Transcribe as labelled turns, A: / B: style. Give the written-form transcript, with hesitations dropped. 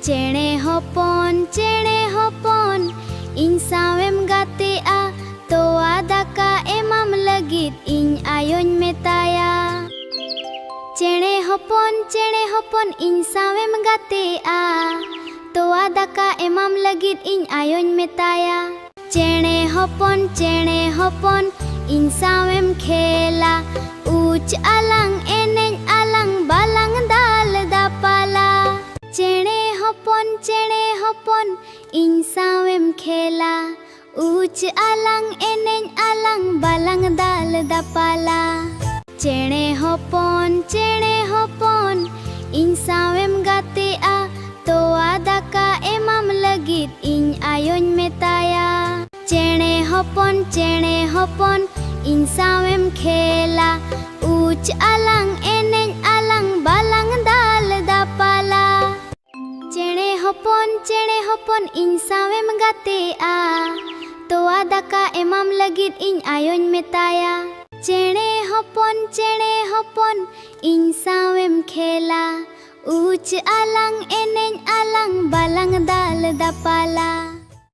A: चेणे हॉपन इन सावेम गातेआ तोआ दाका एमाम लगिद इन ion मेताया। चेणे हॉपन इन सावेम गातेआ तोआ दाका एमाम लगिद इन ion मेताया। चेणे हॉपन इन सावेम खेला ऊंच आलांग एनेज आलांग बालांग दाल दापाला। चेणे हॉपन इन सावेम खेला ऊंच आलांग एनेज आलांग बालांग दाल दापाला। चेणे हॉपन इन सावेम गातेआ तोआ दाका एमाम लगिद इन आयोन मेताया। चेणे हॉपन इन सावेम खेला ऊंच आलांग एनेज आलांग बालांग दाल दापाला। चेणे हॉपन इन सावेम गातेआ तोआ दाका एमाम लगिद इन आयोन मेताया। चेणे हॉपन इन सावेम खेला ऊंच आलांग एनेज आलांग बालांग दाल दापाला।